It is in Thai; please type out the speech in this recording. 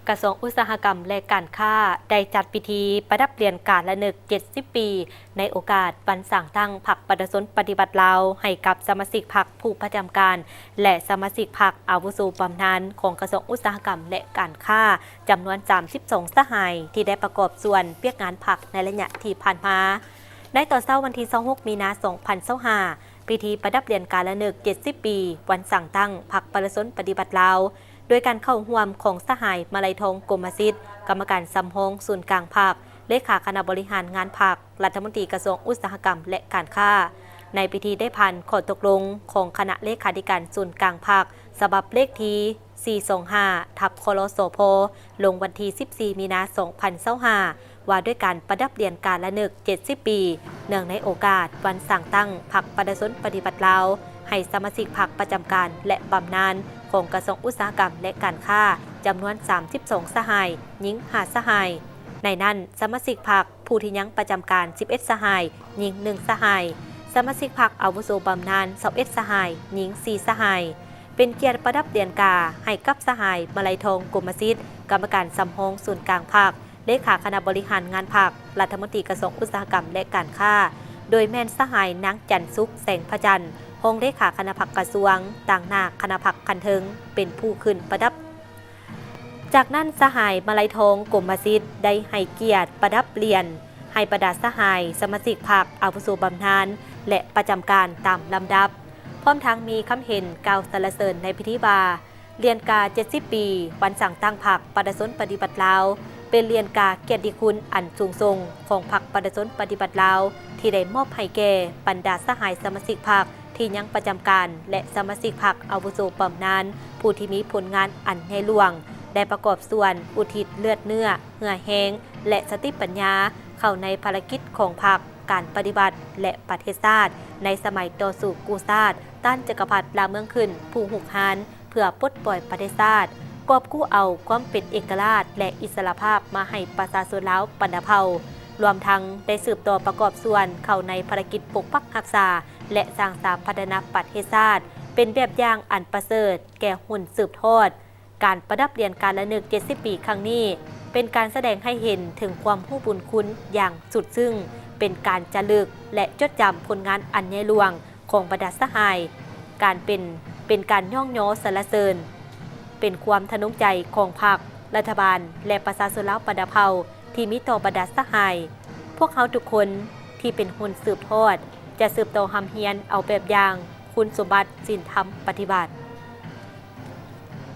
กระทรวงอุตสาหกรรมและการค้าได้จัดพิธีประดับเปลี่ยนการละนึก 70 ปี ในโอกาสวันสร้างตั้งพรรคประชาชนปฏิบัติลาวให้กับสมาชิกพรรคผู้ประจำการและสมาชิกพรรคอาวุโสบำนาญของกระทรวงอุตสาหกรรมและการค้าจำนวน 32 สหายที่ได้ประกอบส่วนเปียกงานพรรคในระยะที่ผ่านมาในตอนเช้าวันที่ 26 มีนาคม 2025 พิธีประดับเปลี่ยนการละนึก 70 ปี วันสร้างตั้งพรรคประชาชนปฏิบัติลาวโดยการเข้าร่วมของสหายมาลัยทองกรมสิทธิ์กรรมการสำฮงศูนย์กลางภาคเลขาคณะบริหารงานภาครัฐมนตรีกระทรวงอุตสาหกรรมและการค้าในพิธีได้ผ่านข้อตกลงของคณะเลขาธิการศูนย์กลางภาคฉบับเลขที่425ทับคลสพลงวันที่ 14 มีนาคม 2025ว่าด้วยการประดับเปลี่ยนการละนึก 70 ปีเนื่องในโอกาสวันสร้างตั้งพรรคประชาชนปฏิบัติลาวให้สมาชิกพรรคประจำการและบำนาญของกระทรวงอุตสาหกรรมและการค้าจำนวน 32 สหายหญิง 5 สหายในนั้นสมาชิกพรรคผู้ที่ยังประจำการ 11 สหายหญิง 1 สหายสมาชิกพรรคอาวุโสบำนาญ 21 สหายหญิง 4 สหายเป็นเกียรติประดับเดือนกาให้กับสหายมาลัยทองกรมสิทธิ์กรรมการสำฮงศูนย์กลางภาคเลขาคณะบริหารงานภาครัฐมนตรีกระทรวงอุตสาหกรรมและการค้าโดยแม่นสหายนางจันทร์สุขแสงพระจันทร์ฮงเลขาคณะพรรคกระทรวงต่างหน้าคณะพรรคคันเทิงเป็นผู้ขึ้นประดับจากนั้นสหายมาลัยทองกรมสิทธิ์ได้ให้เกียรติประดับเปลี่ยนให้ประดาสหายสมาชิกพรรคอาวุโสบำนาญและประจำการตามลำดับพร้อมทั้งมีคำเห็นกล่าวสรรเสริญในพิธีบาเรียนกา 70 ปีวันสั่งตั้งพรรคประชาชนปฏิบัติลาวเป็นเรียนกาเกียรติคุณอันสูงส่งของพรรคประชาชนปฏิบัติลาวที่ได้มอบให้แก่บรรดาสหายสมาชิกพรรคที่ยังประจำการและสมาชิกพรรคอาวุโสบำนาญผู้ที่มีผลงานอันในหลวงได้ประกอบส่วนอุทิศเลือดเนื้อเหงื่อแห้งและสติปัญญาเข้าในภารกิจของพรรคการปฏิบัติและประเทศชาติในสมัยต่อสู้กู้ชาติต้านจักรพรรดิลาเมืองขึ้นผู้หุกหานเพื่อปลดปล่อยประเทศชาติกอบกู้เอาความเป็นเอกราชและอิสรภาพมาให้ประชาชนลาวปรรณเผ่ารวมทั้งได้สืบต่อประกอบส่วนเข้าในภารกิจปกปักรักษาและสร้างสรรค์พัฒนาประเทศชาติเป็นแบบอย่างอันประเสริฐแก่หุ่นสืบทอดการประดับเรียนการละนึก 70 ปีครั้งนี้เป็นการแสดงให้เห็นถึงความผู้บุญคุณอย่างสุดซึ่งเป็นการจะลึกและจดจำผลงานอันใหญ่หลวงของบรรดาสหายการเป็นการย่องโยสรรเสริญเป็นความทะนุใจของพรรครัฐบาลและประชาชนลาวปรรณเผ่าที่มีต่อบรรดาสหายพวกเขาทุกคนที่เป็นหุ่นสืบทอดจะสืบต่อหำเฮียนเอาแบบอย่างคุณสมบัติศีลธรรมปฏิบัติ